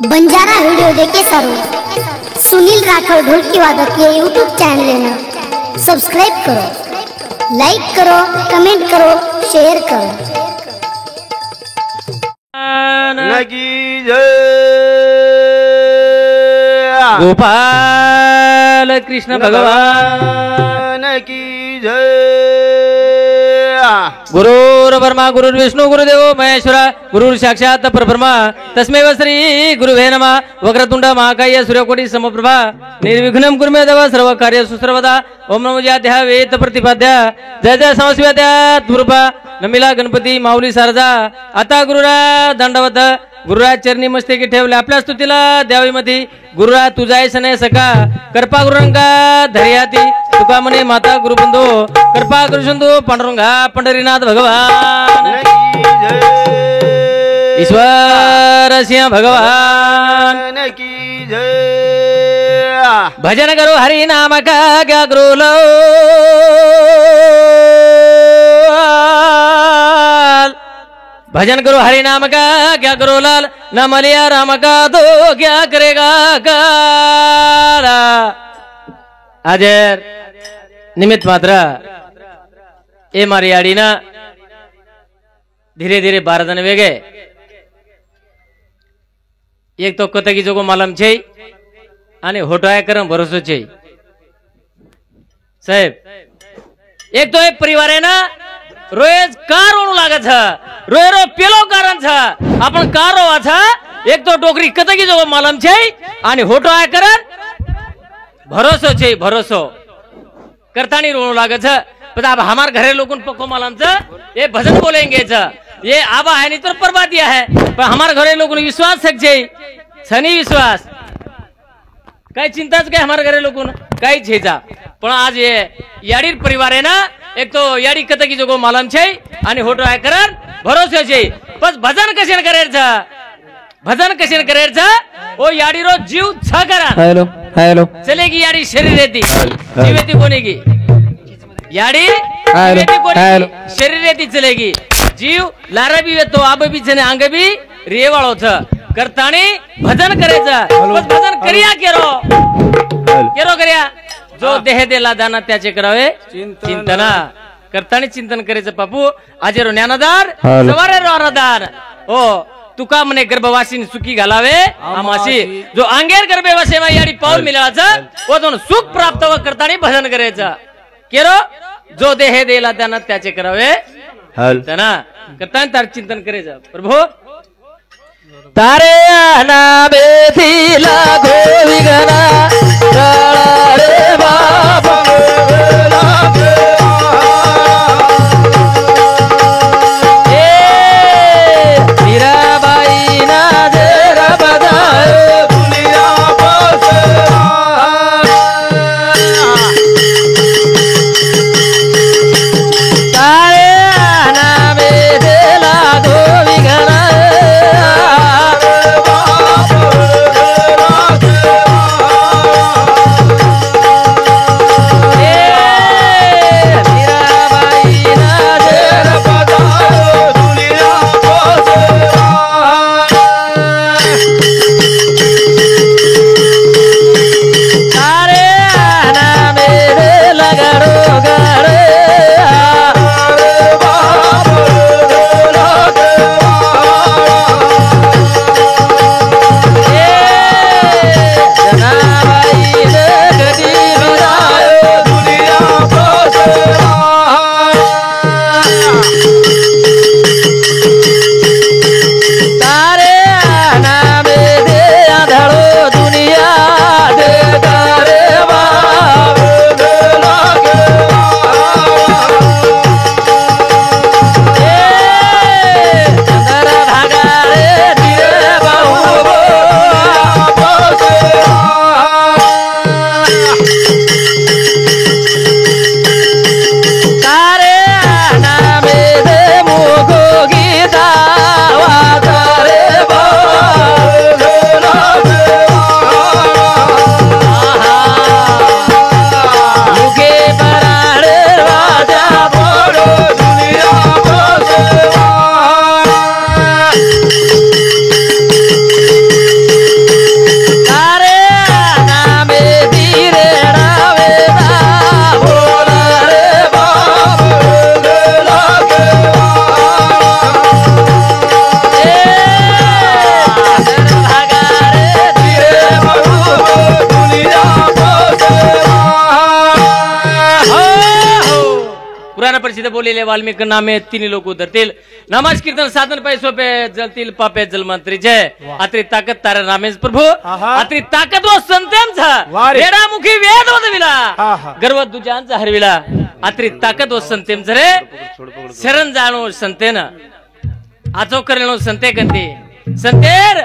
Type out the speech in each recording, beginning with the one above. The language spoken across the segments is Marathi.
बंजारा वीडियो देखे सारो सुनील राठौर ढोलकी वादक के यूट्यूब चैनल ने सब्सक्राइब करो, लाइक करो, कमेंट करो, शेयर करो। नकी जय गोपाल कृष्ण भगवान की जय। गुरुर् ब्रह्मा गुरुर्विष्णु गुरुदेव महेश्वर गुरुर् साक्षात् परब्रह्म तस्मै श्री गुरुवे नमः। वक्रतुंड महाकाय सूर्यकोटि समप्रभा निर्विघ्नं कुरु मे देव सर्व कार्य सुसर्वदा। ओम नमो ज्याध्या वेद प्रतिपाद्या जय जय समस्व्याद्या दुर्भा नमिला गणपती माऊली सारजा। आता गुरुरा दंडवत गुरुराज चरणी मस्तकी ठेवले आपल्या स्तुतीला द्यावीमती। गुरुरा तुझाय सने सका कृपा गुरुरंगा धर्याती तुका म्हणे माता गुरुबंधू कृपा करुशंदू पांडुरंगा पंढरीनाथ भगवान ईश्वर सिंह भगवान की जय। भजन करो हरि नाम का क्या ग्रोलो भजन करो हरि नाम का क्या करो लाल न मलिया राम का तो क्या करेगा काला। हाजर निमित्त मात्र ए मारी आड़ी ना धीरे धीरे बारदन वेगे एक तो कतकी जोगो मालम छे आणि होटाय करम भरोसो छे साहेब। एक तो एक परिवार है ना रोज कार ओणू लागत छ रोय रो पेलो कारण छ आपण कार रो छ एक तो डोकरी कतकी जो मालम छे आणि होटो आय करन भरोसो छे भरोसो करतानी रोणू लागत छ। पर अब हमार घरे लोगन पक्को मालम छ ये भजन बोलेंगे छ ये आबा है नहीं तो परबादिया है पर हमार घरे लोगन विश्वास सक छे छनी विश्वास काय चिंताच काय हमार घरे लोगन काय छे जा। पण आज ये याडीर परिवार है ना एक तो याडी कतकी जोगो मालम छे आणि होटो आय करन भरोसे छे। बस भजन कशेन करेर छ भजन कशेन करेर छ ओ याडी रो जीव छ करा हेलो हेलो चलेगी याडी शरीर रहती जीवेती कोनेगी याडी हेलो हेलो शरीर रहती चलेगी जीव लारा भी तो आब भी छने आंग भी रेवाळो छ करतानी भजन करेचा। बस भजन करिया केरो करिया जो देह देला दाना त्याचे करावे चिंतना करतानी चिंतन करायचं बापू आजेरो ज्ञानदार सवारे रो आराधार ओ तुका मने गर्भवासी सुखी घालावे आमाशी जो अंगेर गर्भवासी मा याडी पाऊल मिळाचं ओ दोन सुख प्राप्त व करतानी भजन करायचं केरो जो देह देला दाना त्याचे करावे तना करतानी तार चिंतन करायचं प्रभू तारे नामे लागो विगना रे बाबा प्रसिद्ध बोललेले वाल्मिक नामे तिन्ही लोक उतरतील. नामाज कीर्तन साधन पाय सोपे जलतील पापे जलमंत्री जय. आत्री ताकद तारा रामेश प्रभू आत्री ताकद व संतांचा रेडामुखी वेद वदविला गर्व दुजांचा हरविला. आत्री ताकद व संतेम रे शरण जाणो संतेन आजो करेलो संते कंते संतेर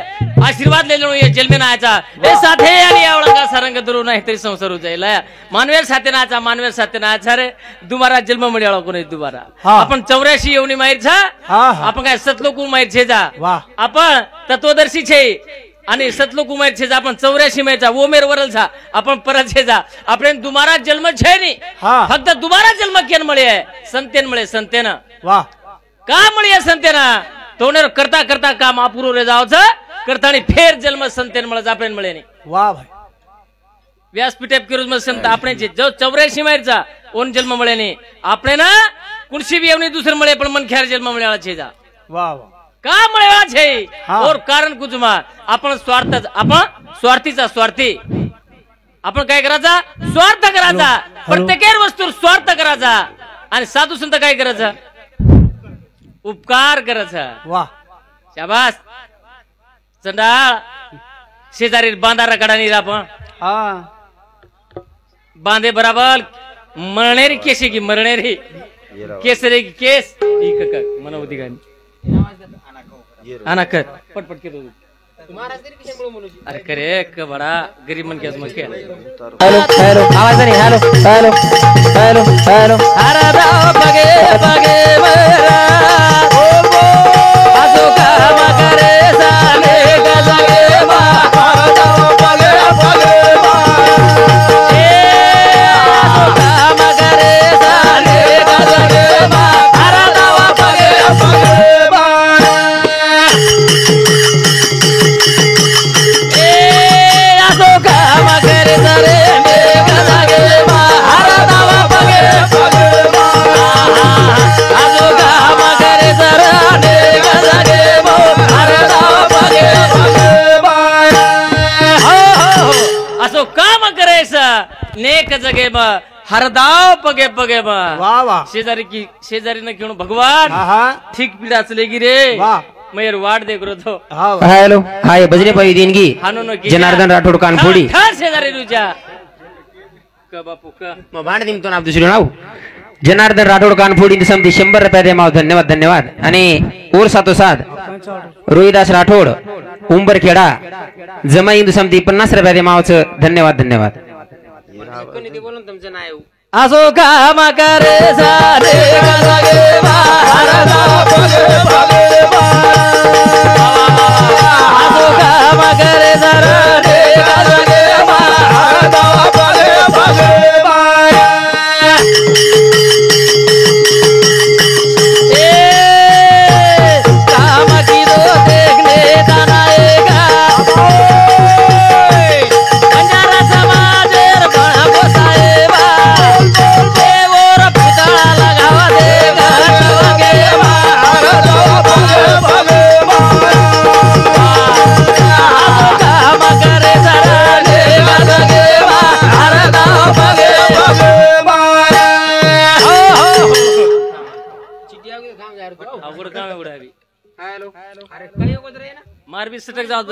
आशीर्वाद ले लो ये जन्मे नाचा ए साथे आणि आवळा सरंग दुरू नाही तरी संसार उजायला मानवेर साथे नाचा रे दुबारा जन्म मिळाला कोणी दुबारा. आपण 84 येवनी माहीर छा आपण काय सतलोक माहीर छे जा आपण तत्वदर्शी छे आणि सतलोक उमेर छे जा आपण 84 मेचा ओमेर वरल छा आपण परत छे जा आपण दुबारा जन्म छे नी फक्त दुबारा जन्म केन मळे संतेन मळे संतेन वाह का मळे संतेन तोनेर करता करता काम अपुरो रे जावच करतानी फेर जन्म संतेन मळे जापेन मळे नी. वाह भाई व्यासपीठे किरुज में संत आपने जो 84 मेरचा ओन जन्म मळे नी आपने ना कुणशी भी येवनी दुसर मळे पण मन ख्यार जन्म मळेला छे जा. वाह वाह का मळेला छे और कारण कुजमा आपण स्वार्थीचा स्वार्थी आपण काय करायचा स्वार्थ करायचा प्रत्येक वस्तू स्वार्थ करायचा आणि साधू संत काय करायचा उपकार करायचा. वाह शाबास चंडाळ शेजारी बांधारा काढानी आपण बांधे बराबर मरणेरी केशी की मरणेरी केसरी की केस मनवती गाणी आना कर पटपट के अरे करे क बड़ा गरीब मन के मग के हेलो हेलो आवाज नहीं हेलो हेलो हेलो हेलो हरा दाव पगे पगे मरा आजो काम करे साले गजगे मा हरा दाव पगे पगे मा ए आजो काम करे साले गजगे मा हरा दाव पगे पगे मा ए आजो काम करे साले गजगे मा हरा दाव पगे पगे मा आजो काम करे साले गजगे मा हरा दाव पगे पगे मा हो असो काम करायचा नेक जगे मा हरदाव पगे पगे मा. वाह वाह शेजारी न घेऊन भगवान ठीक पीडा चलेगी रे मयर वाट दे करो तो हेलो हाय बजरे पाई देनगी जनार्दन राठोड कानफोडी शेजारी रुजा क बापू क मग भांड दिम तो नाव दुसरे नाव जनार्दन राठोड कानफोडी समधी 100 रुपये दे माव धन्यवाद धन्यवाद. आणि और सातो साथ रोहिदास राठोड उंबरखेडा जमा इंदू समधी 50 रुपये दे मावच धन्यवाद धन्यवाद. असो काम करे सारे गजगे मा हरदा पगे पगे मा असो काम करे सारे गजगे मा हरदा पगे पगे मा ए काम की दो देखने जाना आएगा बंजारा समाजेर बड़ा गोसाएबा देवर पितळा लगावा देगा लगे मा हरदा पगे पगे मा आजो काम करे सराने गजगे मा हरदा पगे पगे मा हो अवघड काम आहे उडावी हेलो अरे काय होत रे ना मार बी सटक जाऊ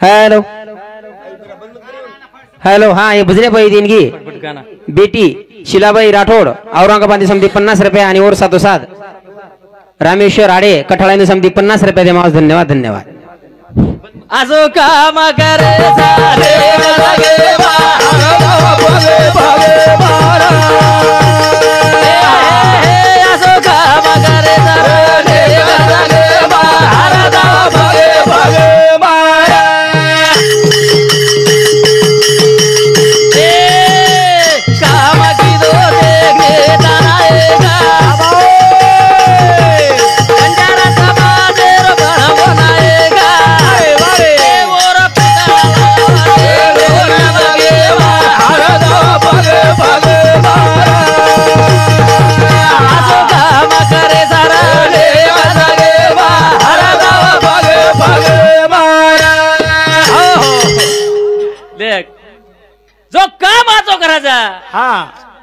हेलो हेलो हाँ ये बजरे पाई देनगी गाना बेटी शिलाबाई राठोड औरंगाबाद समधी 50 रुपये आणि और सातो साथ रामेश्वर आडे कठाळा समधी 50 रुपये दे मावस धन्यवाद धन्यवाद. असो काम करे सारे गजगे मा हरदा पगे पगे मारा असो काम करे सारे गजगे मा हरदा पगे पगे मारा ए काम की दो देखने जाना आएगा बंजारा समाजेर बड़ा बनाएगा देवर पितळा लगे मा हरदा पगे पगे मारा असो काम करे सारे गजगे मा हरदा पगे पगे मारा हो देख जो काम आजो करायचा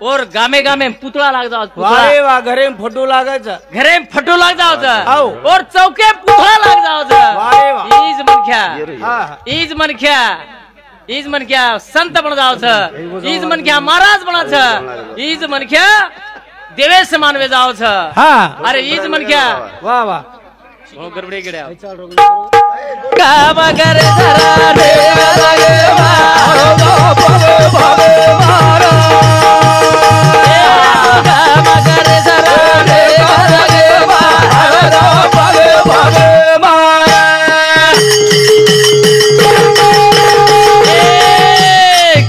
और गामे गामे पुतळा लाग जाओ वारे वा घरे फोटो लागायचा घरे फटो लाग हाव. जाओ और चौके पुतळा लाग वारे वा. जाओ ईज मनख्या हा ईज मनख्या संत बन जाओ ईज मनख्या महाराज बना ईज मनख्या देवेश मानवे जाओ हा अरे ईज मनख्या वा वा गडबडे गिड्या काम करे जरा रे काम करे जरा रे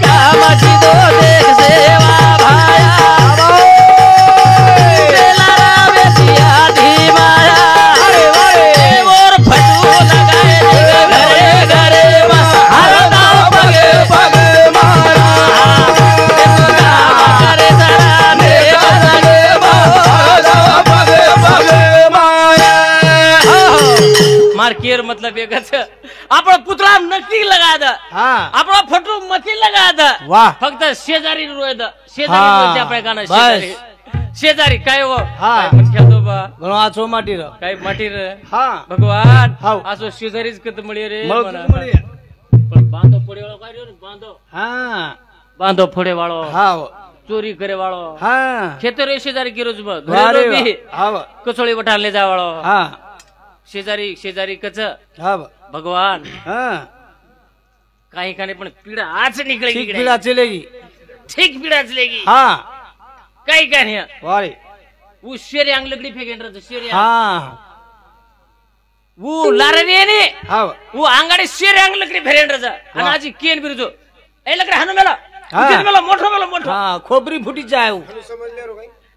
कामाची दो देख सेवा भाया तेला रावेसिया धी माया और फटू लगाए घरे घरे हरदा पगे पगे मारा काम करे जरा रे पगे पगे मार्केर मतलब एकच आपण पुतळा नक्की लगाद हा आपला फोटो मती लगाद वाह. फक्त शेजारी रोयद हा. शेजारी आपल्या गाणं बस. शेजारी शेजारी काय हो हा. काय पण खेळतो बा गणो आचो माटी र काय माटी रे हा भगवान हाव. असो शेजारीच कत मळी रे मग म्हणा. मळी. पण बांधो फोडे वाळो काय रे बांधो हा बांधो फोडे वाळो हा चोरी करे वाळो हा खेतरे शेजारी किरोज मग वारे घरे बी हा कचोळी वठाले जा वाळो हा शेजारी शेजारी कच हा भगवान हा काही खाणे पण पीडा आज निकळेगी ठीक इकडे. पिढा चलेगी ठीक पीडा चलेगी हा काही का नाही वारे वो शेरे आंग लकड़ी फेंकेन रहे शेरे हा वो लारने ने हा वो आंगाडे शेरे आंग लकड़ी फेरेन रहे आणि आजी केन बिरजो ए लकड़ी हनु मेला हा. उतीन मेला मोठो हा खोबरी फुटी जाय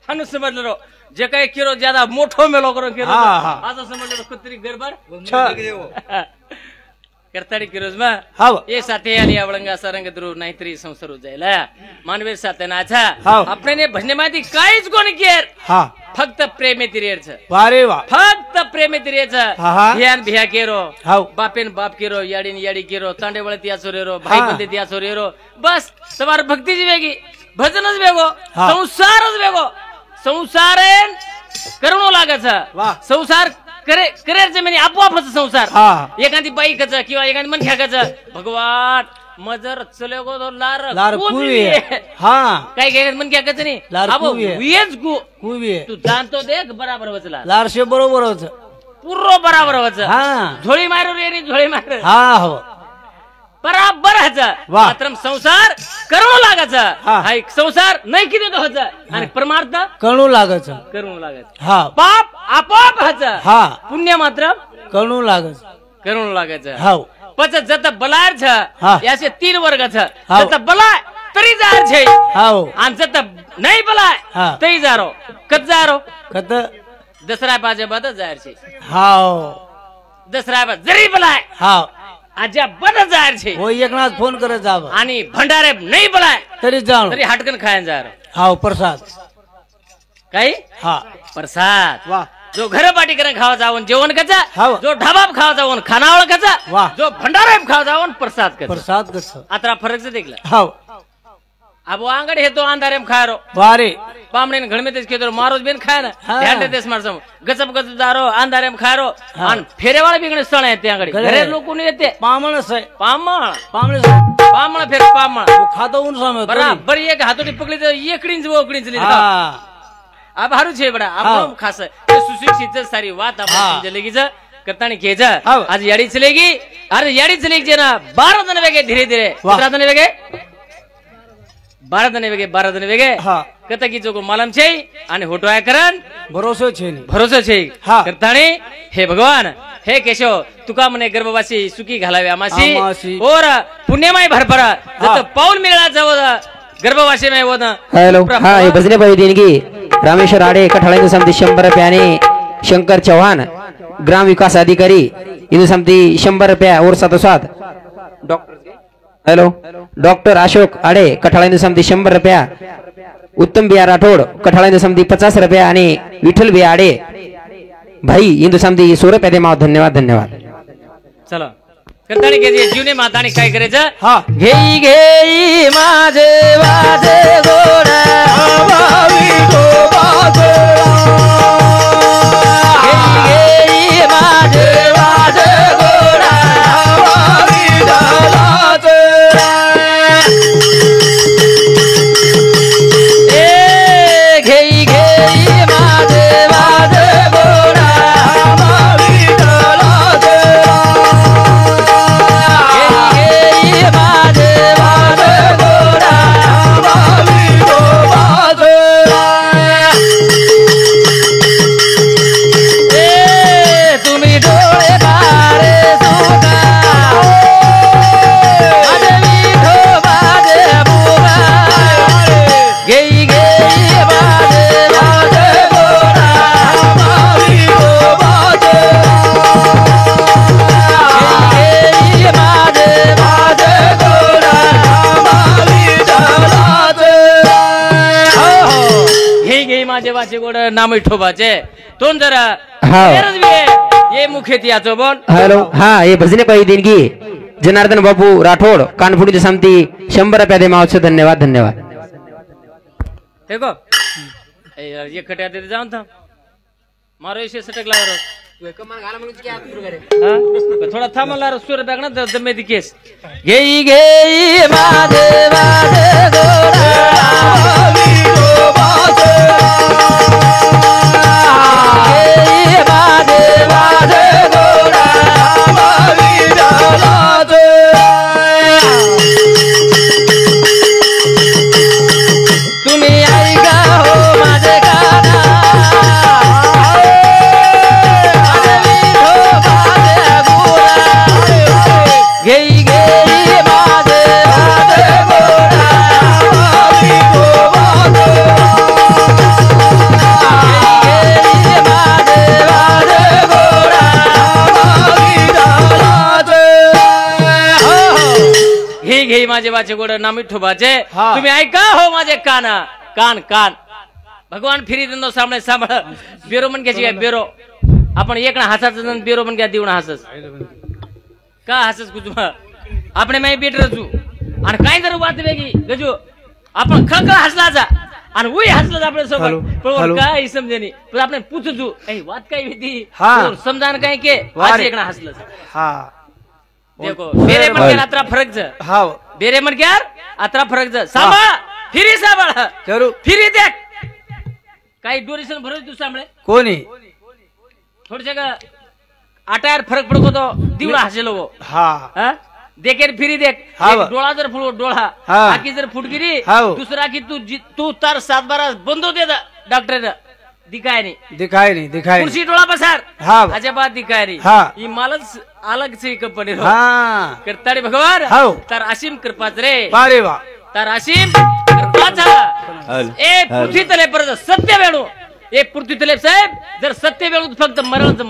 हनु समजलो रो जे काही किरो ज्यादा मोठो मेलो करो किरो हा, हा. आता समजलो कुत्री गडबड छ करताडी किरोज मा हाव. ये साथे आली आवळंगा सरंग द्रू नाहीतरी संसार जायला मानवे साथे नाचा हाव. आपल्याने भजने माहिती काहीच कोणी केर हा फक्त प्रेमे तिरेच वारे वा फक्त प्रेमे तिरेच हा, हा. ध्यान भिया केरो हाव. बापेन बाप केरो याडीन याडी केरो तांडे वळत या सोरेरो भाई हा. बंदे या सोरेरो बस तुम्हार भक्तीची वेगी भजनच वेगो हा. संसारच वेगो संसारेन करणो लागायचा वाह. संसार करे करेरचे म्हणजे आपोआपच संसार हा. एखादी बाई कच किंवा एखादी मनख्या कच भगवान मजर चले गो तो लार लार कुबी कुवी आहे. हा काही काही मनख्या कच नाही लार अबो कुवी आहे. वियेच गु कुवी तू जाणतो देख बराबर वचला लारशे बरोबर होत पूर्व बराबर वच हा झोळी मारू रे नी झोळी मार हा हो बराबर ह्याचा वाह. मात्र संसार करणं लागायचा हा. हा एक संसार नाही किती तो ह्याचा आणि परमार्थ कणू लागच करणं लागायचं हा पाप आपोआप ह्याचा हा पुण्य मात्र कणू लागच करणं लागायचं हाव पच जत बलार छ हा. याचे 3 वर्ग छ हाव. जत बलाय तरी जार छे हाव आणि जत नाही बलाय हा. तरी जारो कत जारो कत दसरा पाजे बाद जार छे हाव दसरा बाद जरी बलाय हाव आजा बद जार छे हो एकनाथ फोन करत जाव आणि भंडारे नाही बलाय तरी जाण तरी हटकन खायन जार हाव प्रसाद काही हा प्रसाद वाह जो घर पाटी करून खावा जावन जेवण कचा हाव. जो ढाबा खावा जावन खानावळ कचा वाह. जो भंडारा खावा जावन प्रसाद कचा प्रसाद कस आता फरक से देखला हाव अब आंगड हे तो अंधारेम खायरो वारे बामणेन घडमे तेच केदरो मारोज बेन खाय ना हा. ध्यान देस मारसम गचप गचप दारो अंधारेम खायरो हा. आणि फेरेवाळे बिगणे सण येते आंगडी घरे. घरे लोकून येते पामणस आहे पामळ पामणस पामळ फेर पामळ खातो ऊन सामे बराबर एक हातोटी पकडी तर एकडींच वकडींच लिहिलं हा अब हारू छे बडा हाव. आपण खास ते सुशिक्षित सारी वात आपण हा. समजलेगीच करतानी घ्यायचं हाव. आज याडी चलेगी अरे याडी चलेगी जे ना 12 जण वेगे धीरे धीरे वाह. 17 जण वेगे 12 जण वेगे हा. कत की जो मालम छे आणि होटो आहे करन भरोसा छे नी भरोसा छे हा. करतानी हे भगवान हे केशव तुका मने गर्भवासी सुखी घालावे आमासी आमासी. और पुण्यमय भरभरा हा. जत पाऊल मिळला जाव गर्भवासी में वो ना हॅलो हा हे भजने पाहिजे देणगी रामेश्वर आडे कठाळा समिती 100 रुपयाने शंकर चव्हाण ग्राम विकास अधिकारी इंदू समिती 100 रुपया और साथ हॅलो डॉक्टर अशोक आडे कठाळा इंदू समिती 100 रुपया उत्तम बिया राठोड कठाळा इंदू समिती 50 रुपया आणि विठ्ठल बिया आडे भाई इंदू समिती 100 रुपया दे माव धन्यवाद धन्यवाद चला करतानी के जीवने माताने काय करायचं हा घेई घेई माझे वाजे गोडा घेई घेई माझे वाजे गोडा ए घेई घेई माझे वाजे गोडा माझे वाचे गोड नाम विठोबाचे तोन जरा ये मुखेत याचो बोल हॅलो हा हे भजने पाहिजे देणगी जनार्दन बापू राठोड कानफुडीची समती 100 रुपया दे मावचे धन्यवाद धन्यवाद देखो ये कट्या दे जाऊन था मारो इसे सटकला थोडा थांबला सूर बॅग ना दमे दी केस घेई घेई माझे वाजे घे माझे वाचे गोड नाम विठोबाचे तुम्ही ऐका हो माझे कान कान कान भगवान फिरी दंदो सामने सांभाळ बेरो मन घ्यायची काय बेरो आपण एक ना हसाच बेरो मन घ्या देऊ ना हसस का हसस कुछ આપણે મે બેટ રજુ અને કાઈ જર વાત વેગી ગજો आपण खळखळ हसला जा आणि उई हसला આપણે सोबत पण काय समजेनी पण આપણે પૂછજુ એ વાત કઈ વિધી સમજાन काय के आज एक ना हसलं हा देखो बेरे मन के अतरा फरक छ हां बेरे मन के अतरा फरक छ सांभाळ फिरी सांभाळ जरूर फिरी देख काही डोरेशन भरत तू सांभाळे कोणी थोडसे का आटायर फरक पडतो तो दिवला हसेलो हां देखे फिरी देख डोळा जर फुट डोळा आखी जर फुट गिरी दुसरा की तू तार 7-12 बंदो दे डॉक्टर दिखाय नहीं कुर्सी डोळा पसार अजबात दिखाय नहीं मालच अलग से कंपनी करताड़ी भगवान तार असीम कृपाच रे तार असीम कृपाचा ए पृथ्वी तले पर सत्य वेणू ए पृथ्वी तले साहेब जर सत्य वेणू फक्त मरण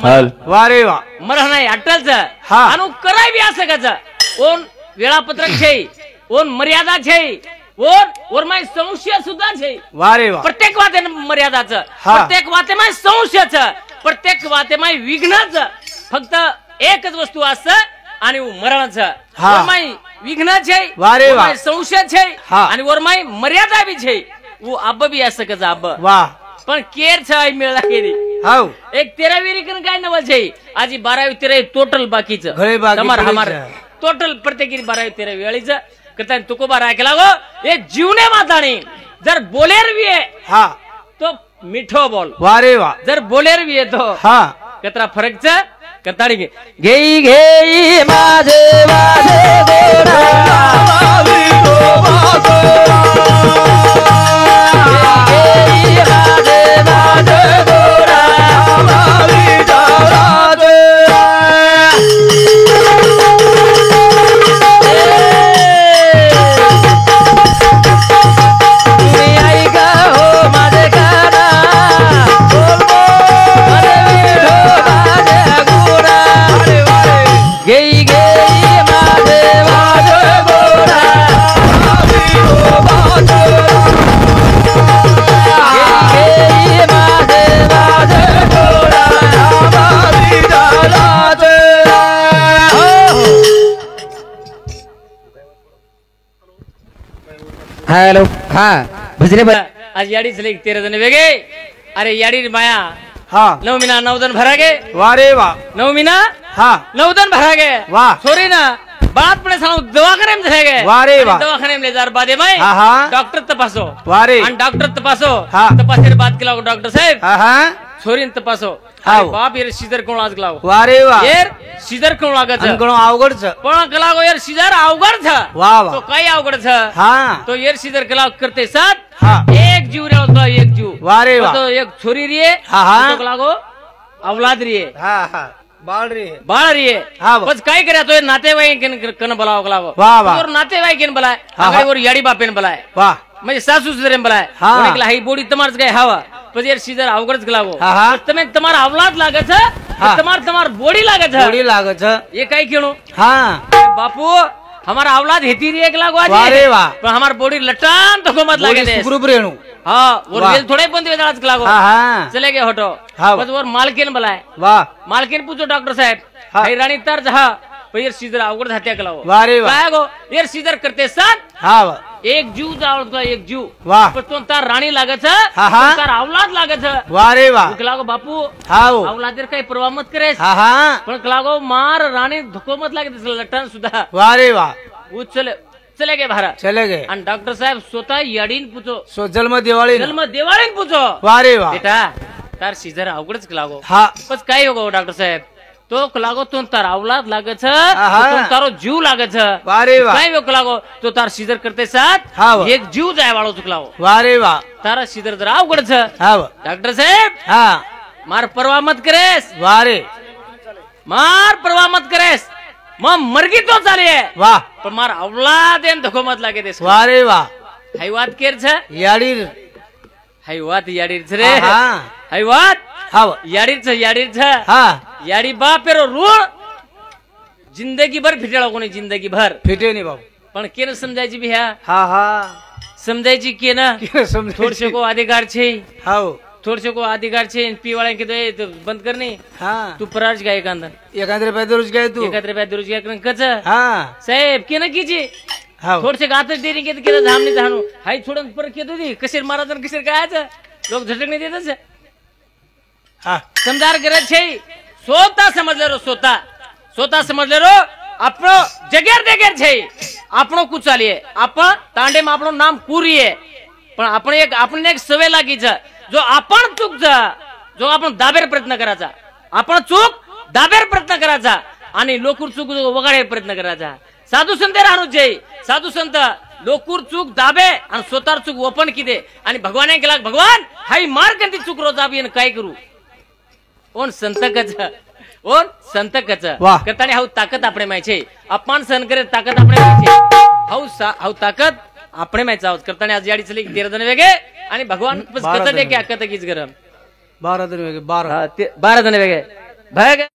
नाही अटलच अनु कराय बी असं कच ओन वेळापत्रक छे ओन मर्यादा छे ओर माय संशय सुद्धा छे प्रत्येक वाते मर्यादाच प्रत्येक वाते माय संशयच प्रत्येक वाते माय विघ्नच फक्त एकच वस्तू असं आणि मरणच ओर माय विघ्न छे ओर माय संशय छे आणि ओर माय मर्यादा बी छे वो अब भी असं कच अब वाह पण केर छाय मिळला केरी हाव एक 13वी रिकन काय नवल छे आजी 12वी 13वी टोटल बाकीच हमार हमार टोटल प्रत्येकी 12वी 13वी वेळीच करता तुको बार ऐकला गो ये जीवने माताणी जर बोलेर भी है हां तो मिठो बोल वारे वा जर बोलेर भी है तो हां कतरा फरक छ करताडी घेई घेई माझे वाजे गोडा माझे वाजे गोडा हॅलो हा भजरे आज याडी चले 13 जण वेगे अरे याडी माया हा 9 महिना 9 जण भरा गे वा रे वा 9 महिना हा 9 जण भरा गे वाह. सोरी ना बात पण सांगू दवाखाने में चले गए वाह रे वाह. दवाखाने में ले जार बादे में हा हा डॉक्टर तपासो वा रे आणि डॉक्टर तपासो हा. तपासेर बात केला डॉक्टर साहेब हा हा सोरीन तपासो हाव. अरे बाप यार सीजर कोण आज लाव वा रे वा यार सीजर कोण लागत अंगणो अवघड छ पण कलागो यार सीजर अवघड था वा वा तो काही अवघड था हा तो यार सीजर कला करते साथ हा एक जीव रे होता एक जीव वा रे वा तो एक छोरी रिये हा, हा. तो कलागो औलाद रिये हा हा बाळ रे बाळ रिये हा वा. बस काय कर्या तो नातेवाईक कन बोलावं कलागो वा वा और नातेवाईक बलाय हा, हा. आगे और याडी बापेन बलाय वा म्हणजे सासू सुधरे बलाय हा. कोणी कला हाई बोडी तमारच काय हवा પછી યાર સીધર આવગડ જ લાવો હા, હા. તમે તમારા અવલાદ લાગે છે હા. તમાર બોડી લાગે છે थोडी लागत छ ये काय केणो हा बापू हमारा अवलाद हेती रे एक लागो वा रे वा. पण हमार बॉडी लटान तो मत लागे बोडी दे सुखरूप रेणू हां और वाह. वेल थोड़े बंद वेदाच लागो हा हा चले गए हटो हाँ. बस और मालकिन बुलाए वा मालकिन पूछो डॉक्टर साहब हाँ. हाई रानी तर जहा यार सीधर आवगड हत्या कलाओ वा रे वा काय गो यार सीधर करते साथ हा वा एक जीव जावळतो एक जीव वाह. पण तो तार राणी लागत छ हा, हा. तो तार अवलाद लागत छ वा रे वा लागो बापू हा हो. अवलादेर काही परवा मत करेस हा हा पण लागो मार राणी धुको मत लागे लटण सुद्धा वा रे वा चले गे भारत चले गए आणि डॉक्टर साहेब स्वतः याडीन पूछो सो जन्म दिवाळी जन्म देवाळीन पूछो वा रे वा बेटा तार सीजर अवघडच लागो हा बस काय हो डॉक्टर साहेब तो लागो तो तार अवलाद लागे छ आहा. तो तारो जीव लागे छ वा रे वा काय हो लागो तो तार सीजर करते साथ हा वा. एक जीव जाय वाळो चुकलाओ वा रे वा तारा सीजर जरा अवघड छ हा वा डॉक्टर साहेब हा मार परवा मत करेस वा रे मार परवा मत करेस मग मरगी तो चाली आहे वा पण मार अवलाद एन धोको मत लागे देस वा रे वा हाई वात केर छ याडी हाई वात याडीर छ रे हा हाई वात हा वा याडीर छ हा याडी बापेरो रूळ जिंदगी भर फिटेळो कोणी जिंदगी भर फिटे नाही बाबू पण केन समजायची बी ह्या हा हा समजायची केन समज थोडसे को अधिकार छे हाव थोडसे को अधिकार छे पीवाळ्या के तो बंद करणे हा तू पराज गाय कांदा एखाद रुपये दररोज काय तू एकात रुपया दुरुज गाय कच हा साहेब केन कीची हाव थोडसे गातच देरी केत केत धामणी धाणू हाई थोडं पर केत होती कशेर महाराज कशेर कायचं लोक झटकणे देतच हा समजार गरज છે स्वतः समजले रो स्वतः समजले रो આપણો જગ્યાર દેગેર છે આપણો કુચાલીએ आपण તાંડે માં આપણો નામ પૂરીએ પણ આપણને એક સવે લાગી છે જો आपण चूक છે जो आपण दाबेर प्रयत्न करायचा आपण चूक दाबेर प्रयत्न करायचा आणि लोकूर चूक वगाडे प्रयत्न करायचा साधू संत राहणू जे साधू संत लोकूर चूक दाबे आणि स्वतः चूक ओपन किदे आणि भगवाने केला भगवान हाई मार कंती चूक रोज आबी आणि काय करू ओन संत कच वाह. करताना हाऊ ताकद આપણે માં છે અપમાન સહન કરે તાકત આપણે માં છે હાऊ ताकद આપણે માં ચાવ કરताना आज याडी चली 13 जण वेगे आणि भगवान बस 12 कत दे जण की अकत कीच गरम 12 दिन वेगे 12 12 जण वेगे भग